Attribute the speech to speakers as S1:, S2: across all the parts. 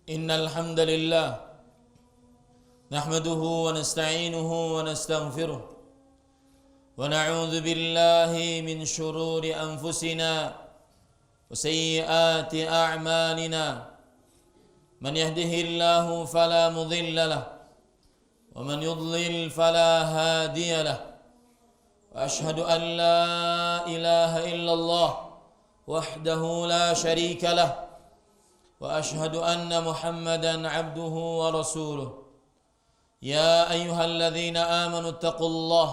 S1: إن الحمد لله نحمده ونستعينه ونستغفره ونعوذ بالله من شرور أنفسنا وسيئات أعمالنا من يهده الله فلا مضل له ومن يضلل فلا هادي له وأشهد أن لا إله إلا الله وحده لا شريك له وأشهد أن محمدا عبده ورسوله يا أيها الذين آمنوا اتقوا الله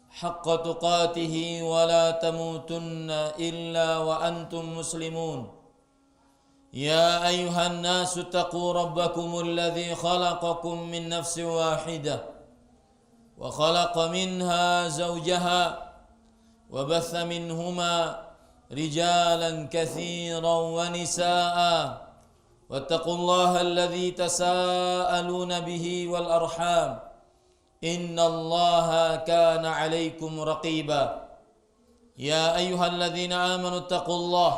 S1: حق تقاته ولا تموتن إلا وأنتم مسلمون يا أيها الناس اتقوا ربكم الذي خلقكم من نفس واحدة وخلق منها زوجها وبث منهما رجالا كثيرا ونساء واتقوا الله الذي تساءلون به والأرحام إن الله كان عليكم رقيبا يا أيها الذين آمنوا اتقوا الله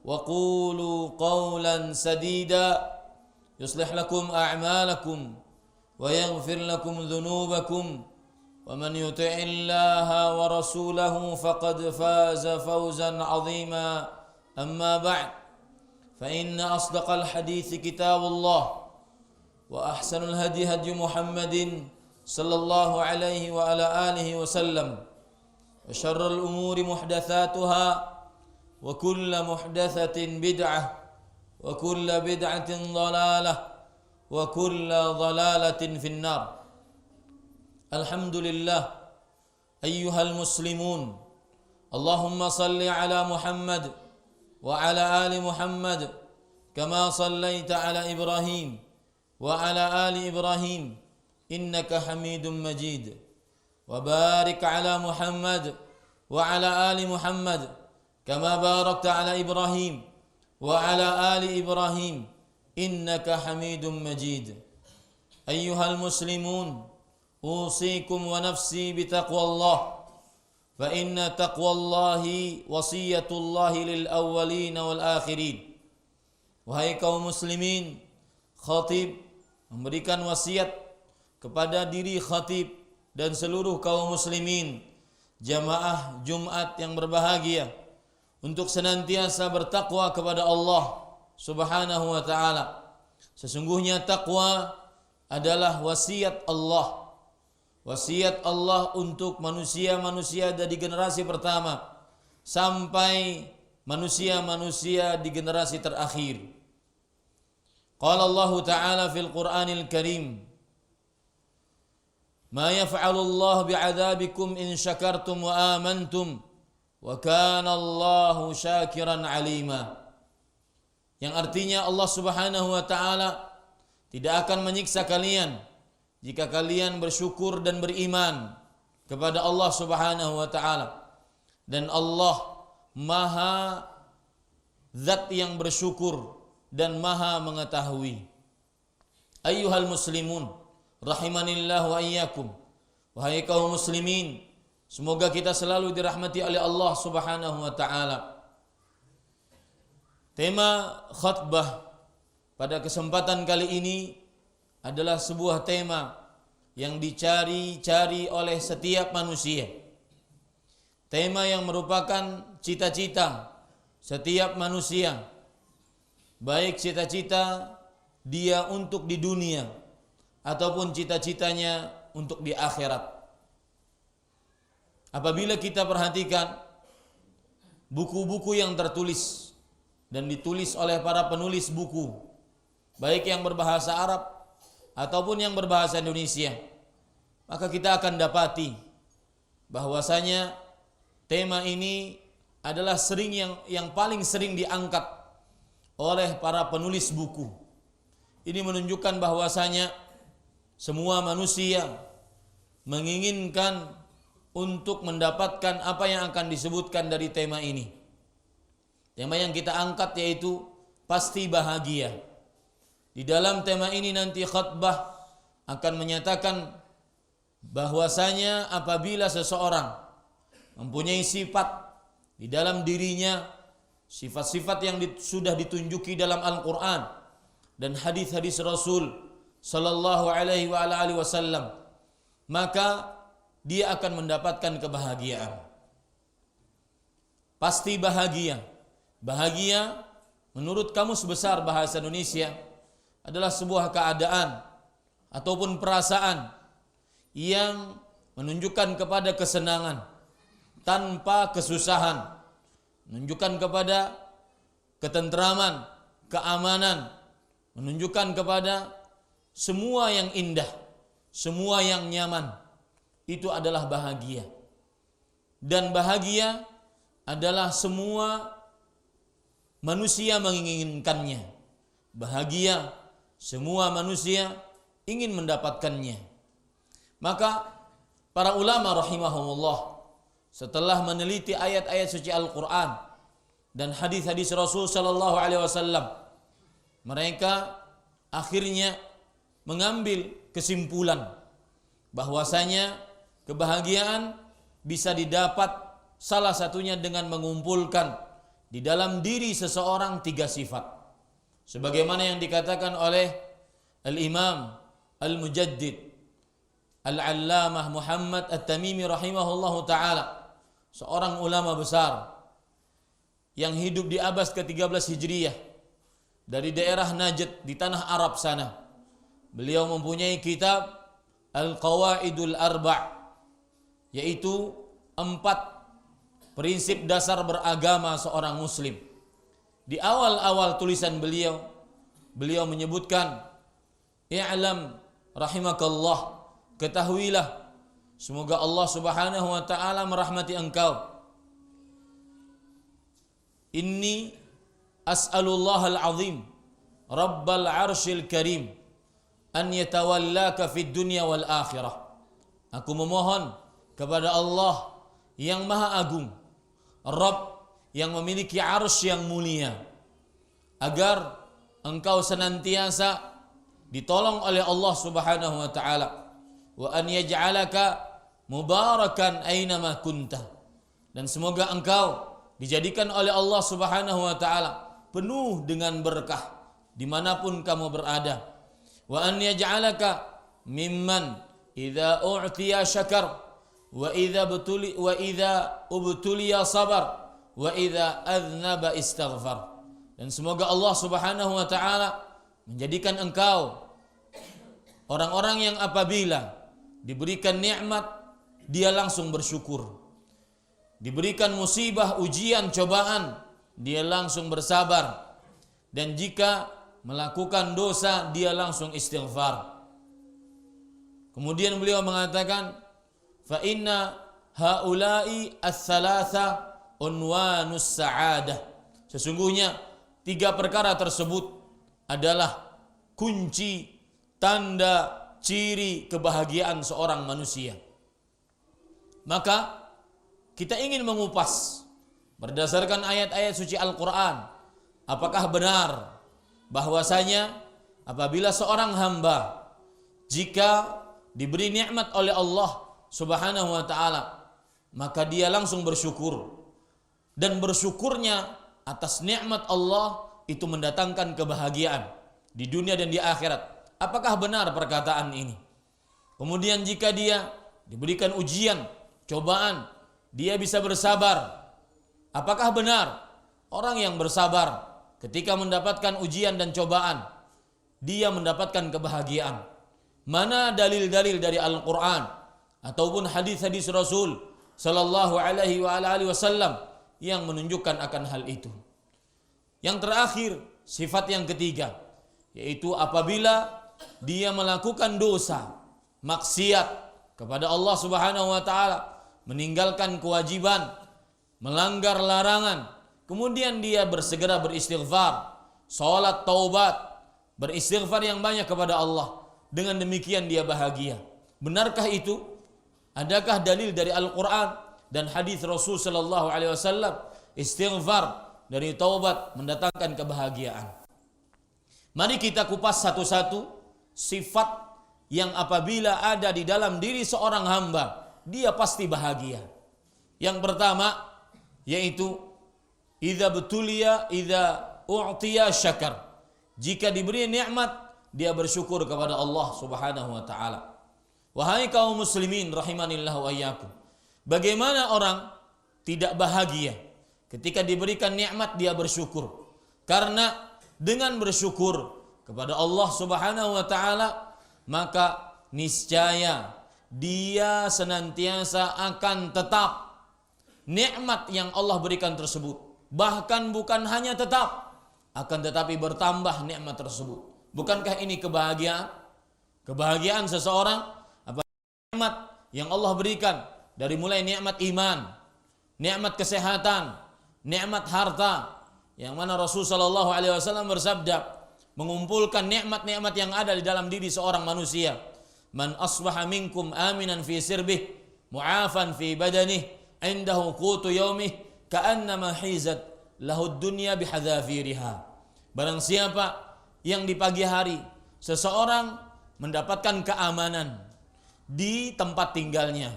S1: وقولوا قولا سديدا يصلح لكم أعمالكم ويغفر لكم ذنوبكم ومن يطع الله ورسوله فقد فاز فوزا عظيما أما بعد فإن أصدق الحديث كتاب الله وأحسن الهدي هدي محمد صلى الله عليه وعلى آله وسلم وشر الأمور محدثاتها وكل محدثة بدعة وكل بدعة ضلالة وكل ضلالة في النار. الحمد لله أيها المسلمون اللهم صل على محمد وعلى آل محمد كما صليت على إبراهيم وعلى آل إبراهيم إنك حميد مجيد وبارك على محمد وعلى آل محمد كما باركت على إبراهيم وعلى آل إبراهيم إنك حميد مجيد. أيها المسلمون أوصيكم ونفسي بتقوى الله فإن تقوى الله وصية الله للأولين والآخرين. Wahai kaum muslimin, khatib memberikan wasiat kepada diri khatib dan seluruh kaum muslimin jamaah Jumat yang berbahagia untuk senantiasa bertakwa kepada Allah Subhanahu wa taala. Sesungguhnya takwa adalah wasiat Allah. Wasiat Allah untuk manusia-manusia dari generasi pertama sampai manusia-manusia di generasi terakhir. Qala Allah Ta'ala fil Qur'anil Karim, "Ma yaf'alu Allah bi'adzabikum in syakartum wa amantum wa kana Allahu syakiran 'alima." Yang artinya Allah Subhanahu wa taala tidak akan menyiksa kalian jika kalian bersyukur dan beriman kepada Allah Subhanahu wa taala. Dan Allah Maha Zat yang bersyukur dan Maha mengetahui. Ayyuhal muslimun rahimanillah wa iyyakum. Wahai kaum muslimin, semoga kita selalu dirahmati oleh Allah Subhanahu wa taala. Tema khutbah pada kesempatan kali ini adalah sebuah tema yang dicari-cari oleh setiap manusia. Tema yang merupakan cita-cita setiap manusia, baik cita-cita dia untuk di dunia ataupun cita-citanya untuk di akhirat. Apabila kita perhatikan buku-buku yang tertulis dan ditulis oleh para penulis buku, baik yang berbahasa Arab ataupun yang berbahasa Indonesia, maka kita akan dapati bahwasanya tema ini adalah yang paling sering diangkat oleh para penulis buku. Ini menunjukkan bahwasanya semua manusia menginginkan untuk mendapatkan apa yang akan disebutkan dari tema ini. Tema yang kita angkat yaitu pasti bahagia. Di dalam tema ini nanti khutbah akan menyatakan bahwasanya apabila seseorang mempunyai sifat di dalam dirinya, sifat-sifat yang sudah ditunjuki dalam Al-Quran dan hadis-hadis Rasul sallallahu alaihi wa alihi wasallam, maka dia akan mendapatkan kebahagiaan. Pasti bahagia. Bahagia menurut Kamus Besar Bahasa Indonesia adalah sebuah keadaan ataupun perasaan yang menunjukkan kepada kesenangan tanpa kesusahan, menunjukkan kepada ketentraman, keamanan, menunjukkan kepada semua yang indah, semua yang nyaman. Itu adalah bahagia. Dan bahagia adalah semua manusia menginginkannya. Bahagia semua manusia ingin mendapatkannya. Maka para ulama rahimahumullah setelah meneliti ayat-ayat suci Al-Quran dan hadis-hadis Rasul sallallahu alaihi wasallam, mereka akhirnya mengambil kesimpulan bahwasanya kebahagiaan bisa didapat salah satunya dengan mengumpulkan di dalam diri seseorang 3 sifat. Sebagaimana yang dikatakan oleh Al-Imam Al-Mujaddid Al-Allamah Muhammad At-Tamimi rahimahullahu ta'ala, seorang ulama besar yang hidup di abad ke-13 Hijriyah dari daerah Najd di tanah Arab sana. Beliau mempunyai kitab Al-Qawaidul Arba', yaitu 4 prinsip dasar beragama seorang muslim. Di awal-awal tulisan beliau menyebutkan, "I'lam rahimakallah, ketahuilah semoga Allah Subhanahu wa taala merahmati engkau. Inni as'alullah al-azim Rabbal arsyil karim an yatawallaka fid dunya wal akhirah." Aku memohon kepada Allah yang maha agung, Rabb yang memiliki arsy yang mulia, agar engkau senantiasa ditolong oleh Allah Subhanahu wa taala, wa an yaj'alaka mubarakan aynama kunta, dan semoga engkau dijadikan oleh Allah Subhanahu wa taala penuh dengan berkah dimanapun kamu berada, wa an yaj'alaka mimman idza u'tiya syakar wa idza ubtuliya sabar wa idza adznaba istaghfar, dan semoga Allah Subhanahu wa taala menjadikan engkau orang-orang yang apabila diberikan nikmat dia langsung bersyukur, diberikan musibah, ujian, cobaan dia langsung bersabar, dan jika melakukan dosa dia langsung istighfar. Kemudian beliau mengatakan, fa inna haula'i ats-tsalatsa unwanus sa'adah. Sesungguhnya 3 perkara tersebut adalah kunci, tanda, ciri kebahagiaan seorang manusia. Maka kita ingin mengupas berdasarkan ayat-ayat suci Al-Quran, apakah benar bahwasanya apabila seorang hamba jika diberi nikmat oleh Allah Subhanahu wa taala, maka dia langsung bersyukur, dan bersyukurnya atas nikmat Allah itu mendatangkan kebahagiaan di dunia dan di akhirat. Apakah benar perkataan ini? Kemudian jika dia diberikan ujian, cobaan, dia bisa bersabar. Apakah benar orang yang bersabar ketika mendapatkan ujian dan cobaan dia mendapatkan kebahagiaan? Mana dalil-dalil dari Al-Quran ataupun hadis-hadis Rasul sallallahu alaihi wa alihi wasallam yang menunjukkan akan hal itu? Yang terakhir, sifat yang ketiga, yaitu apabila dia melakukan dosa, maksiat kepada Allah Subhanahu wa taala, meninggalkan kewajiban, melanggar larangan, kemudian dia bersegera beristighfar, salat taubat, beristighfar yang banyak kepada Allah. Dengan demikian dia bahagia. Benarkah itu? Adakah dalil dari Al-Quran dan hadis Rasul sallallahu alaihi wasallam istighfar dari taubat mendatangkan kebahagiaan? Mari kita kupas satu-satu sifat yang apabila ada di dalam diri seorang hamba dia pasti bahagia. Yang pertama yaitu idza u'tiya syakar. jika diberi nikmat dia bersyukur kepada Allah Subhanahu wa taala. Wahai kaum muslimin rahimanillah wa iyyakum, bagaimana orang tidak bahagia ketika diberikan nikmat dia bersyukur? Karena dengan bersyukur kepada Allah Subhanahu wa taala, maka niscaya dia senantiasa akan tetap nikmat yang Allah berikan tersebut. Bahkan bukan hanya tetap, akan tetapi bertambah nikmat tersebut. Bukankah ini kebahagiaan? Kebahagiaan seseorang apa nikmat yang Allah berikan, dari mulai nikmat iman, nikmat kesehatan, nikmat harta, yang mana Rasulullah SAW bersabda, mengumpulkan nikmat-nikmat yang ada di dalam diri seorang manusia. Man asbaha minkum aminan fi sirbih, mu'afan fi badanih, indahu qutu yaumih, ka'annama hizat lahu dunya bihadzafiriha. Barang siapa yang di pagi hari seseorang mendapatkan keamanan di tempat tinggalnya,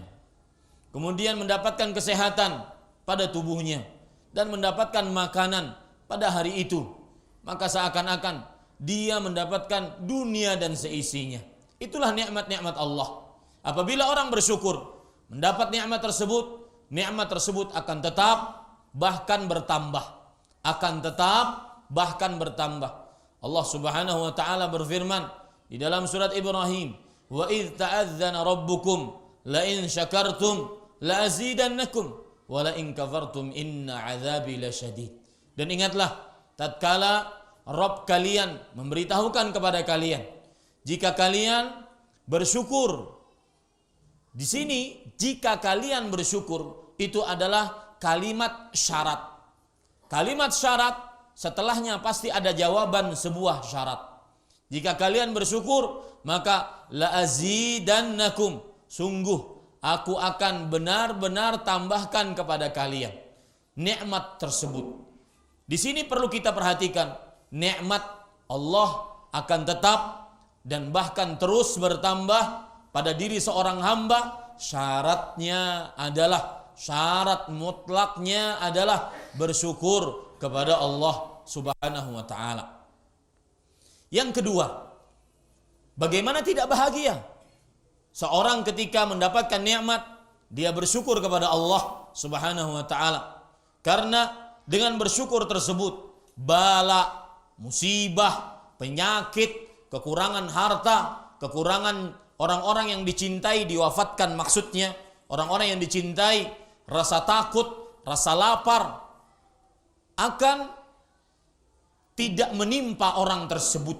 S1: kemudian mendapatkan kesehatan pada tubuhnya dan mendapatkan makanan pada hari itu, maka seakan-akan dia mendapatkan dunia dan seisinya. Itulah nikmat-nikmat Allah. Apabila orang bersyukur mendapat nikmat tersebut akan tetap bahkan bertambah. Akan tetap bahkan bertambah. Allah Subhanahu wa taala berfirman di dalam surat Ibrahim, "Wa idz ta'adzana rabbukum la in syakartum la azidannakum wa la in kafartum inna 'adzabi lasyadid." Dan ingatlah tatkala Rabb kalian memberitahukan kepada kalian, jika kalian bersyukur. Di sini jika kalian bersyukur itu adalah kalimat syarat. Kalimat syarat setelahnya pasti ada jawaban sebuah syarat. Jika kalian bersyukur, maka la azidannakum, sungguh aku akan benar-benar tambahkan kepada kalian nikmat tersebut. Di sini perlu kita perhatikan, nikmat Allah akan tetap dan bahkan terus bertambah pada diri seorang hamba. Syaratnya adalah, syarat mutlaknya adalah bersyukur kepada Allah Subhanahu wa taala. Yang kedua, bagaimana tidak bahagia seorang ketika mendapatkan nikmat dia bersyukur kepada Allah Subhanahu wa taala. Karena dengan bersyukur tersebut bala, musibah, penyakit, kekurangan harta, kekurangan orang-orang yang dicintai diwafatkan, maksudnya orang-orang yang dicintai, rasa takut, rasa lapar akan tidak menimpa orang tersebut.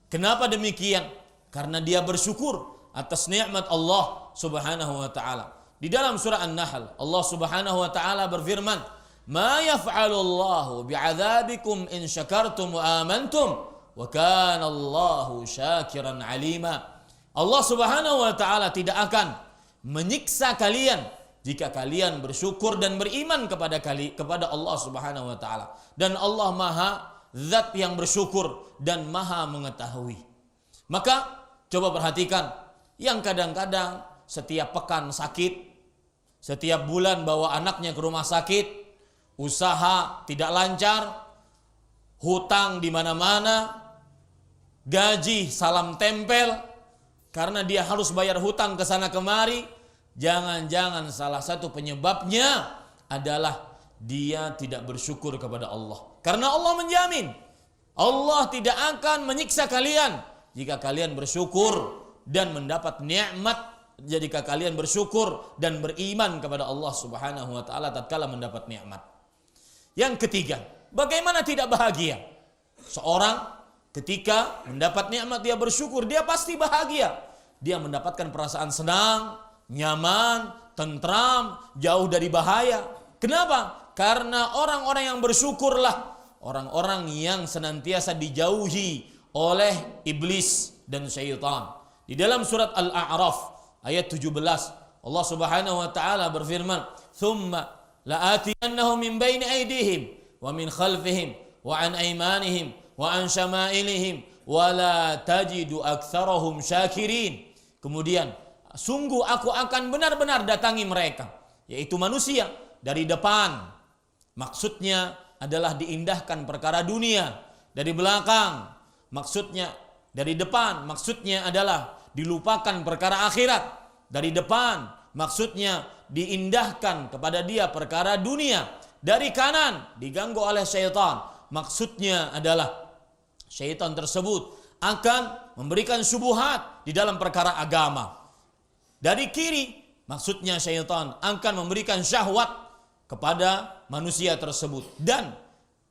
S1: Kenapa demikian? Karena dia bersyukur atas nikmat Allah Subhanahu wa taala. Di dalam surah An-Nahl, Allah Subhanahu wa taala berfirman, "Ma yaf'alullahu bi'adzabikum in syakartum wa amantum wa kana Allahu syakiran 'alima." Allah Subhanahu wa taala tidak akan menyiksa kalian jika kalian bersyukur dan beriman kepada Allah Subhanahu wa taala. Dan Allah Maha Zat yang bersyukur dan Maha mengetahui. Maka coba perhatikan yang kadang-kadang setiap pekan sakit, setiap bulan bawa anaknya ke rumah sakit, usaha tidak lancar, hutang di mana-mana, gaji salam tempel karena dia harus bayar hutang ke sana kemari. Jangan-jangan salah satu penyebabnya adalah dia tidak bersyukur kepada Allah. Karena Allah menjamin Allah tidak akan menyiksa kalian jika kalian bersyukur dan mendapat nikmat, jika kalian bersyukur dan beriman kepada Allah Subhanahu wa taala tatkala mendapat nikmat. Yang ketiga, bagaimana tidak bahagia? Seorang ketika mendapat nikmat dia bersyukur, dia pasti bahagia. Dia mendapatkan perasaan senang, nyaman, tentram, jauh dari bahaya. Kenapa? Karena orang-orang yang bersyukurlah orang-orang yang senantiasa dijauhi oleh iblis dan syaitan. Di dalam surat Al-A'raf ayat 17, Allah Subhanahu wa taala berfirman, "Tsumma la'atiyannahum min baini aydihim wa min khalfihim wa an aymanihim wa an syama'ilihim wa la tajidu aktsarahum syakirin." Kemudian sungguh aku akan benar-benar datangi mereka, yaitu manusia, dari depan. Maksudnya adalah diindahkan perkara dunia, dari belakang, maksudnya dari depan, maksudnya adalah dilupakan perkara akhirat. Dari depan, maksudnya diindahkan kepada dia perkara dunia. Dari kanan, diganggu oleh syaitan, maksudnya adalah syaitan tersebut akan memberikan syubhat di dalam perkara agama. Dari kiri, maksudnya syaitan akan memberikan syahwat kepada manusia tersebut. Dan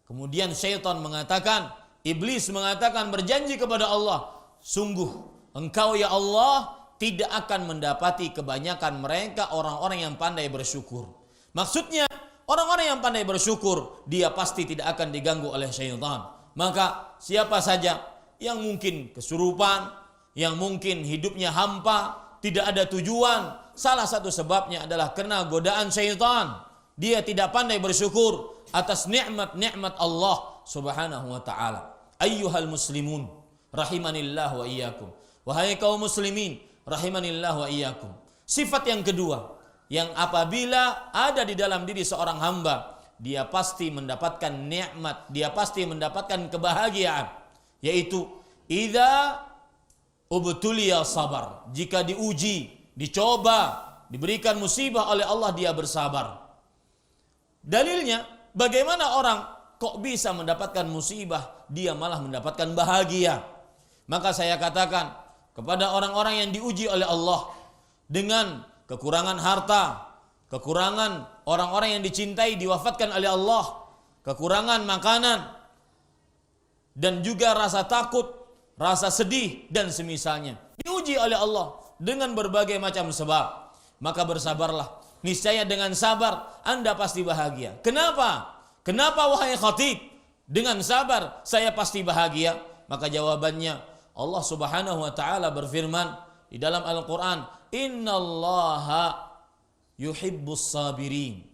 S1: kemudian syaitan mengatakan, iblis mengatakan, berjanji kepada Allah, sungguh engkau ya Allah tidak akan mendapati kebanyakan mereka orang-orang yang pandai bersyukur. Maksudnya orang-orang yang pandai bersyukur, dia pasti tidak akan diganggu oleh syaitan. Maka siapa saja yang mungkin kesurupan, yang mungkin hidupnya hampa, tidak ada tujuan, salah satu sebabnya adalah karena godaan syaitan. Dia tidak pandai bersyukur atas nikmat-nikmat Allah Subhanahu wa taala. Ayyuhal muslimun rahimanillah wa iyyakum. Wahai kaum muslimin rahimanillah wa iyyakum. Sifat yang kedua, yang apabila ada di dalam diri seorang hamba, dia pasti mendapatkan nikmat, dia pasti mendapatkan kebahagiaan, yaitu idza ubtuliya sabar. Jika diuji, dicoba, diberikan musibah oleh Allah, dia bersabar. Dalilnya, bagaimana orang kok bisa mendapatkan musibah, dia malah mendapatkan bahagia? Maka saya katakan kepada orang-orang yang diuji oleh Allah dengan kekurangan harta, kekurangan orang-orang yang dicintai diwafatkan oleh Allah, kekurangan makanan, dan juga rasa takut, rasa sedih, dan semisalnya. Diuji oleh Allah dengan berbagai macam sebab. Maka bersabarlah. Niscaya dengan sabar Anda pasti bahagia. Kenapa? Kenapa wahai khatib? Dengan sabar saya pasti bahagia. Maka jawabannya, Allah Subhanahu wa taala berfirman di dalam Al-Qur'an, "Innallaha yuhibbus sabirin."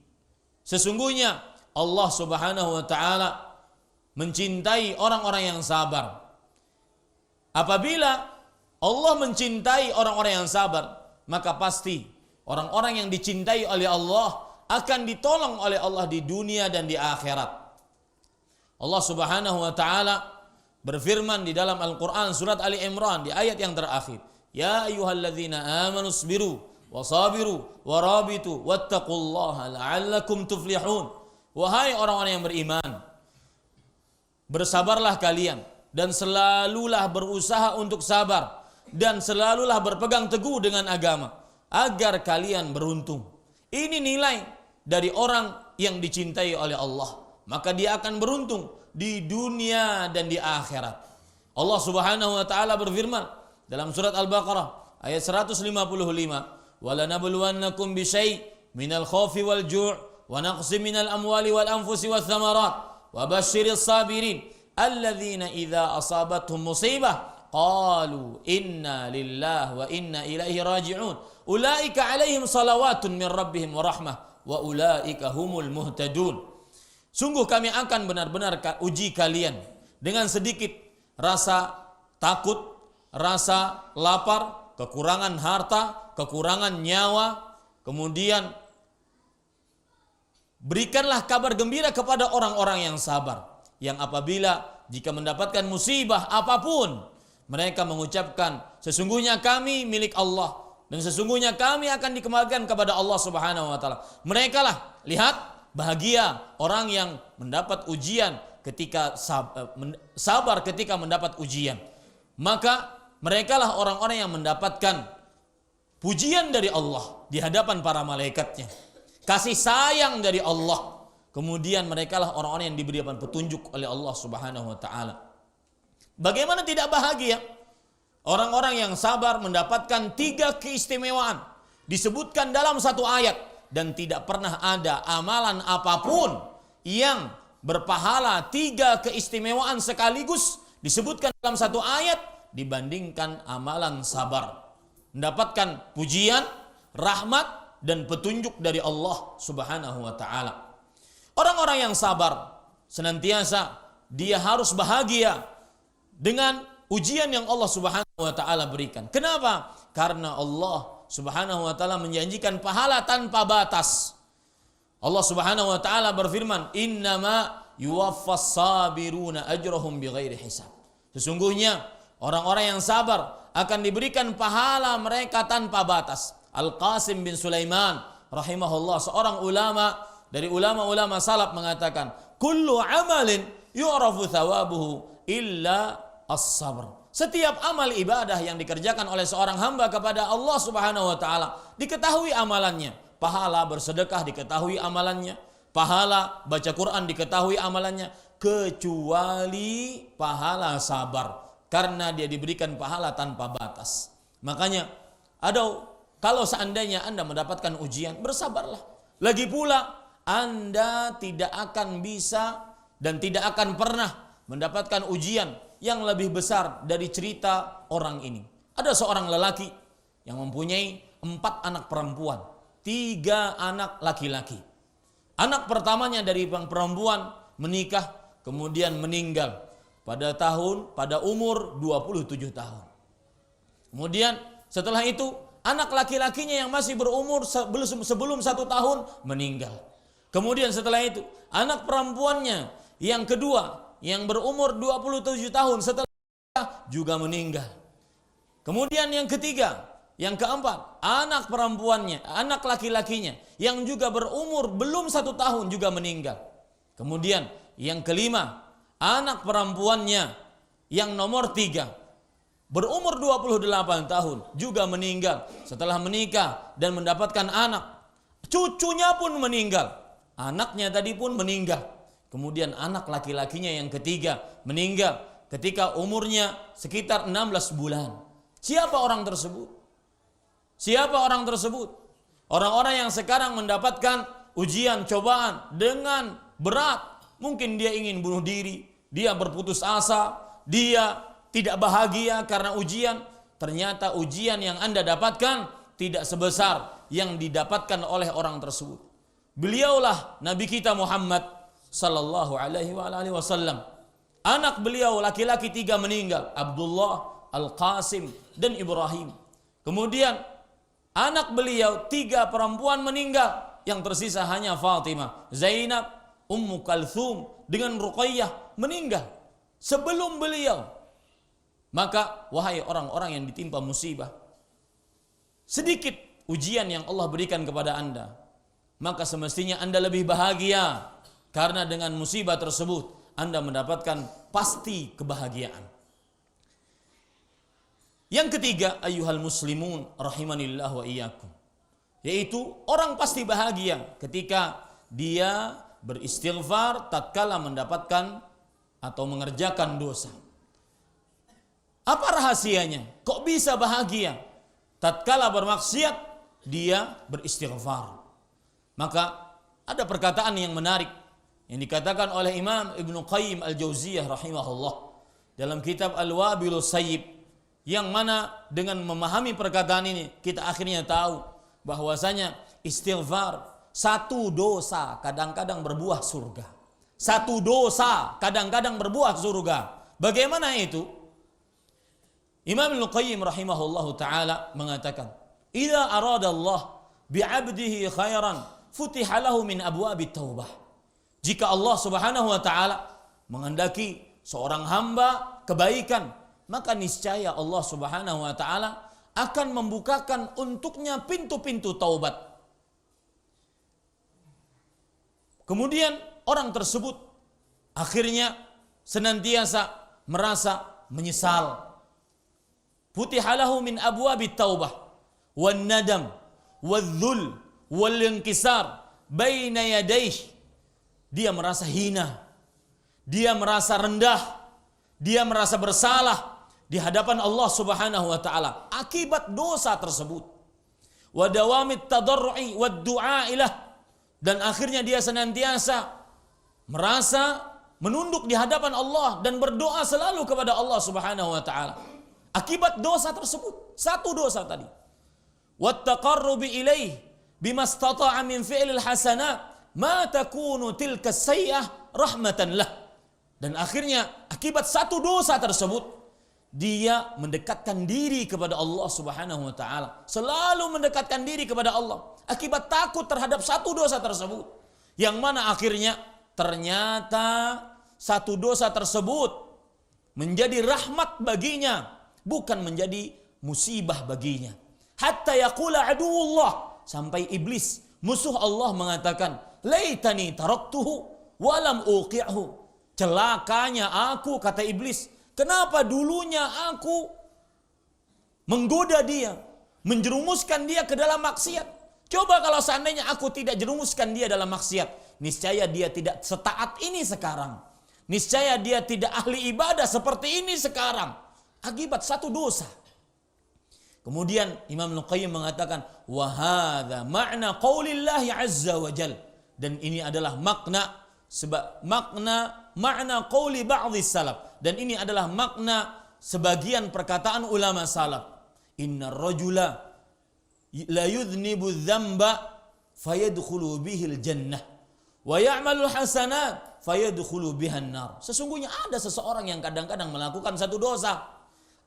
S1: Sesungguhnya Allah Subhanahu wa taala mencintai orang-orang yang sabar. Apabila Allah mencintai orang-orang yang sabar, maka pasti orang-orang yang dicintai oleh Allah akan ditolong oleh Allah di dunia dan di akhirat. Allah Subhanahu wa taala berfirman di dalam Al-Qur'an surat Ali Imran di ayat yang terakhir, "Ya ayyuhalladzina amanu sabiru wasabiru warabitu wattaqullaha la'allakum tuflihun." Wahai orang-orang yang beriman, bersabarlah kalian dan selalulah berusaha untuk sabar dan selalulah berpegang teguh dengan agama agar kalian beruntung. Ini nilai dari orang yang dicintai oleh Allah, maka dia akan beruntung di dunia dan di akhirat. Allah Subhanahu wa taala berfirman dalam surat Al-Baqarah ayat 155, "Walanabluwannakum bisyai' minal khaufi wal ju' wa naqsin minal amwali wal anfusi wath thamarat wa basyiris sabirin alladzina idza asabatuhum musibah qalu inna lillahi wa inna ilaihi raji'un ulaika alaihim salawatun min rabbihim wa rahmah wa ulaika humul muhtadun." Sungguh kami akan benar-benar uji kalian dengan sedikit rasa takut, rasa lapar, kekurangan harta, kekurangan nyawa. Kemudian berikanlah kabar gembira kepada orang-orang yang sabar, yang apabila jika mendapatkan musibah apapun, mereka mengucapkan, sesungguhnya kami milik Allah dan sesungguhnya kami akan dikembalikan kepada Allah Subhanahu wa taala. Mereka lah, lihat, bahagia orang yang mendapat ujian ketika sabar ketika mendapat ujian. Maka merekalah orang-orang yang mendapatkan pujian dari Allah di hadapan para malaikatnya, kasih sayang dari Allah. Kemudian merekalah orang-orang yang diberikan petunjuk oleh Allah Subhanahu wa taala. Bagaimana tidak bahagia? Orang-orang yang sabar mendapatkan 3 keistimewaan disebutkan dalam satu ayat, dan tidak pernah ada amalan apapun yang berpahala 3 keistimewaan sekaligus disebutkan dalam satu ayat dibandingkan amalan sabar. Mendapatkan pujian, rahmat, dan petunjuk dari Allah Subhanahu wa taala. Orang-orang yang sabar senantiasa dia harus bahagia dengan ujian yang Allah Subhanahu wa taala berikan. Kenapa? Karena Allah Subhanahu wa taala menjanjikan pahala tanpa batas. Allah Subhanahu wa taala berfirman, "Innama yuwaffas sabiruna ajrahum bighairi hisab. Sesungguhnya orang-orang yang sabar akan diberikan pahala mereka tanpa batas. Al-Qasim bin Sulaiman rahimahullah, seorang ulama dari ulama-ulama salaf, mengatakan, kullu amalin yu'rafu thawabuhu illa as-sabr. Setiap amal ibadah yang dikerjakan oleh seorang hamba kepada Allah Subhanahu wa taala diketahui amalannya. Pahala bersedekah diketahui amalannya, pahala baca Quran diketahui amalannya, kecuali pahala sabar, karena dia diberikan pahala tanpa batas. Makanya kalau seandainya Anda mendapatkan ujian, bersabarlah. Lagi pula Anda tidak akan bisa dan tidak akan pernah mendapatkan ujian yang lebih besar dari cerita orang ini. Ada seorang lelaki yang mempunyai 4 anak perempuan, 3 anak laki-laki. Anak pertamanya dari perempuan menikah, kemudian meninggal pada umur 27 tahun. Kemudian setelah itu anak laki-lakinya yang masih berumur sebelum 1 tahun meninggal. Kemudian setelah itu anak perempuannya yang kedua yang berumur 27 tahun setelah juga meninggal. Kemudian yang ketiga, yang keempat, anak perempuannya, anak laki-lakinya yang juga berumur belum 1 tahun juga meninggal. Kemudian yang kelima, anak perempuannya yang nomor 3 berumur 28 tahun juga meninggal setelah menikah dan mendapatkan anak. Cucunya pun meninggal, anaknya tadi pun meninggal. Kemudian anak laki-lakinya yang ketiga meninggal ketika umurnya sekitar 16 bulan. Siapa orang tersebut? Siapa orang tersebut? Orang-orang yang sekarang mendapatkan ujian, cobaan dengan berat. Mungkin dia ingin bunuh diri, dia berputus asa, dia tidak bahagia karena ujian. Ternyata ujian yang Anda dapatkan tidak sebesar yang didapatkan oleh orang tersebut. Beliaulah Nabi kita Muhammad sallallahu alaihi wasallam. Anak beliau laki-laki 3 meninggal, Abdullah, Al-Qasim dan Ibrahim. Kemudian anak beliau 3 perempuan meninggal, yang tersisa hanya Fatimah, Zainab, Ummu Kalthum dengan Ruqayyah meninggal sebelum beliau. Maka wahai orang-orang yang ditimpa musibah, sedikit ujian yang Allah berikan kepada Anda, maka semestinya Anda lebih bahagia, karena dengan musibah tersebut Anda mendapatkan pasti kebahagiaan. Yang ketiga, ayyuhal muslimun rahimanillah wa iyyakum, yaitu orang pasti bahagia ketika dia beristighfar tatkala mendapatkan atau mengerjakan dosa. Apa rahasianya? Kok bisa bahagia tatkala bermaksiat dia beristighfar? Maka ada perkataan yang menarik yang dikatakan oleh Imam Ibnu Qayyim Al-Jauziyah rahimahullah dalam kitab Al-Wabilus Sayyib, yang mana dengan memahami perkataan ini kita akhirnya tahu bahwasanya istighfar, 1 dosa kadang-kadang berbuah surga. 1 dosa kadang-kadang berbuah surga. Bagaimana itu? Imam Ibnu Qayyim rahimahullahu taala mengatakan, "Idza arada Allah bi'abdihi khairan futiha lahu min abwabit taubah." Jika Allah Subhanahu wa taala menghendaki seorang hamba kebaikan, maka niscaya Allah Subhanahu wa taala akan membukakan untuknya pintu-pintu taubat. Kemudian orang tersebut akhirnya senantiasa merasa menyesal. Futihalahu min abwabit taubah wan nadam wadh-dhul wal inkisar baina yadayhi. Dia merasa hina, dia merasa rendah, dia merasa bersalah di hadapan Allah Subhanahu wa taala akibat dosa tersebut. Wa dawamit tadarru'i wad du'a ilah, dan akhirnya dia senantiasa merasa menunduk di hadapan Allah dan berdoa selalu kepada Allah Subhanahu wa taala akibat dosa tersebut. 1 dosa tadi. Wat taqarrubi ilaih bimastata'a min fi'lil hasanat ma takunu tilka sayyi'ah rahmatan lah. Dan akhirnya akibat 1 dosa tersebut dia mendekatkan diri kepada Allah Subhanahu wa taala, selalu mendekatkan diri kepada Allah akibat takut terhadap 1 dosa tersebut, yang mana akhirnya ternyata satu dosa tersebut menjadi rahmat baginya, bukan menjadi musibah baginya. Hatta yaqula aduwullah, sampai iblis, musuh Allah, mengatakan, laitani taraktuhu walam uqi'hu. Celakanya aku, kata iblis, kenapa dulunya aku menggoda dia, menjerumuskan dia ke dalam maksiat. Coba kalau seandainya aku tidak jerumuskan dia dalam maksiat, niscaya dia tidak setaat ini sekarang. Niscaya dia tidak ahli ibadah seperti ini sekarang. Akibat satu dosa. Kemudian Imam Al-Qayyim mengatakan, wa hadza ma'na qaulillahi azza wa jal. Dan ini adalah makna qauli ba'dhi salaf. Dan ini adalah makna sebagian perkataan ulama salaf. Innar rajula la yudhnibu dzamba fayadkhulu bihil jannah wa ya'malul hasanat fayadkhulu bihan nar. Sesungguhnya ada seseorang yang kadang-kadang melakukan satu dosa.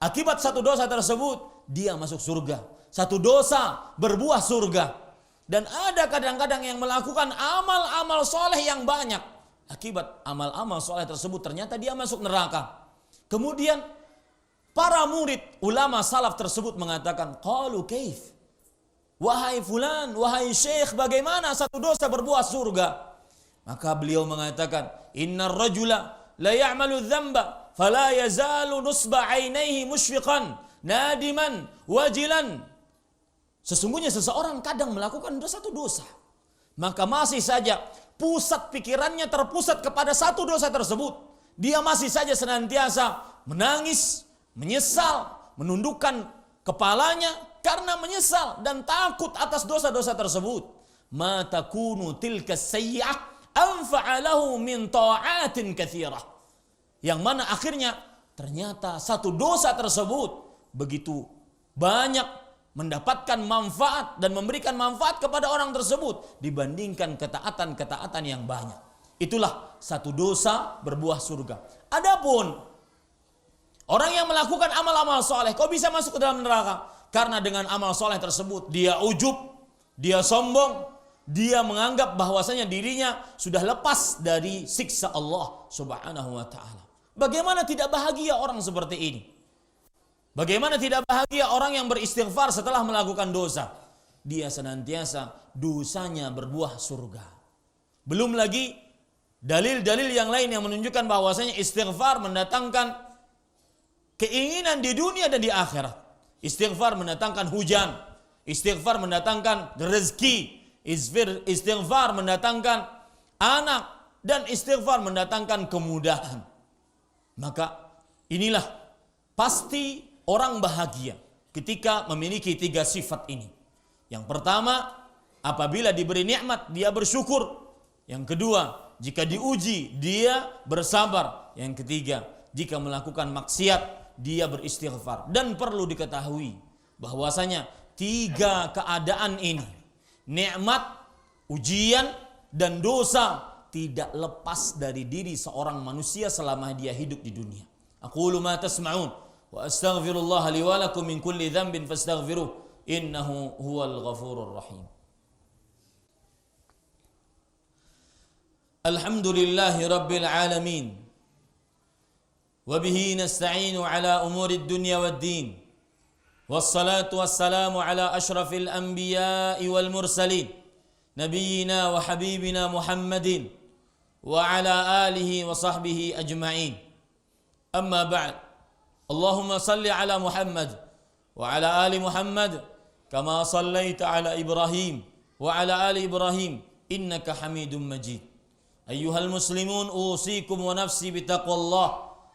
S1: Akibat satu dosa tersebut dia masuk surga. Satu dosa berbuah surga. Dan ada kadang-kadang yang melakukan amal-amal soleh yang banyak. Akibat amal-amal soleh tersebut ternyata dia masuk neraka. Kemudian para murid ulama salaf tersebut mengatakan, qalu kaif? Wahai fulan, wahai syekh, bagaimana satu dosa berbuah surga? Maka beliau mengatakan, innar rajula la ya'malu dzamba fala yazalu nusba 'ainaihi musyfiqan nadiman wajilan. Sesungguhnya seseorang kadang melakukan satu dosa, maka masih saja pusat pikirannya terpusat kepada satu dosa tersebut. Dia masih saja senantiasa menangis, menyesal, menundukkan kepalanya karena menyesal dan takut atas dosa-dosa tersebut. Ma takunu tilka sayyi'ah anfa'alahu min ta'atin katsirah. Yang mana akhirnya ternyata satu dosa tersebut begitu banyak mendapatkan manfaat dan memberikan manfaat kepada orang tersebut dibandingkan ketaatan-ketaatan yang banyak. Itulah satu dosa berbuah surga. Adapun orang yang melakukan amal-amal soleh, kok bisa masuk ke dalam neraka? Karena dengan amal soleh tersebut dia ujub, dia sombong, dia menganggap bahwasanya dirinya sudah lepas dari siksa Allah Subhanahu wa ta'ala. Bagaimana tidak bahagia orang seperti ini? Bagaimana tidak bahagia orang yang beristighfar setelah melakukan dosa? Dia senantiasa dosanya berbuah surga. Belum lagi dalil-dalil yang lain yang menunjukkan bahwasanya istighfar mendatangkan keinginan di dunia dan di akhirat. Istighfar mendatangkan hujan, istighfar mendatangkan rezeki, istighfar mendatangkan anak, dan istighfar mendatangkan kemudahan. Maka inilah pasti orang bahagia ketika memiliki tiga sifat ini. Yang pertama, apabila diberi nikmat dia bersyukur. Yang kedua, jika diuji dia bersabar. Yang ketiga, jika melakukan maksiat dia beristighfar. Dan perlu diketahui bahwasanya tiga keadaan ini, nikmat, ujian, dan dosa, tidak lepas dari diri seorang manusia selama dia hidup di dunia. Aqulu ma tasma'un wa astaghfirullah li wa lakum min kulli dhanbin fastaghfiruh innahu huwal ghafurur rahim. Alhamdulillahi rabbil alamin. وبه نستعين على أمور الدنيا والدين والصلاة والسلام على أشرف الأنبياء والمرسلين نبينا وحبيبنا محمد وعلى آله وصحبه أجمعين. أما بعد، اللهم صل على محمد وعلى آل محمد كما صليت على إبراهيم وعلى آل إبراهيم إنك حميد مجيد. أيها المسلمون، أوصيكم ونفسي بتقوى الله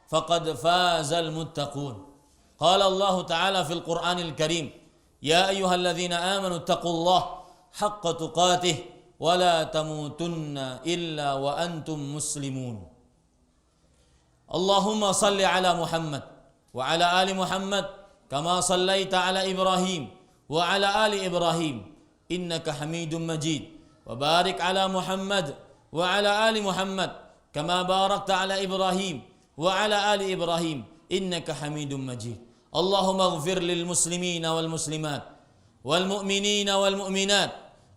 S1: فقد فاز المتقون. قال الله تعالى في القرآن الكريم: يا أيها الذين آمنوا اتقوا الله حق تقاته ولا تموتن إلا وأنتم مسلمون. اللهم صل على محمد وعلى آل محمد كما صليت على إبراهيم وعلى آل إبراهيم إنك حميد مجيد. وبارك على محمد وعلى آل محمد كما باركت على إبراهيم وعلى آل إبراهيم إنك حميد مجيد. اللهم اغفر للمسلمين والمسلمات والمؤمنين والمؤمنات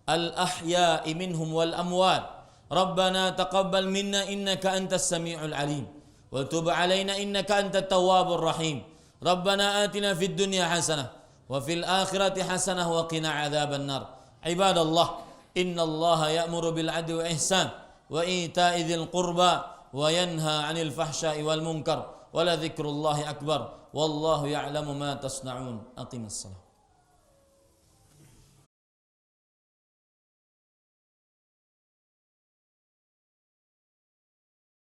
S1: الأحياء منهم والأموات Rabbana taqabbal minna innaka antas sami'ul alim wa tub alaina innaka antat tawwabur rahim. Rabbana atina fid dunya hasanah wa fil akhirati hasanah wa qina adzaban nar. Ibadallah, innallaha ya'muru bil 'adli wa ihsan wa ita'i dzil qurba wa yanha 'anil fahsya'i wal munkar wa la dzikrullahi akbar wallahu ya'lamu ma tasna'un. Aqimissalah.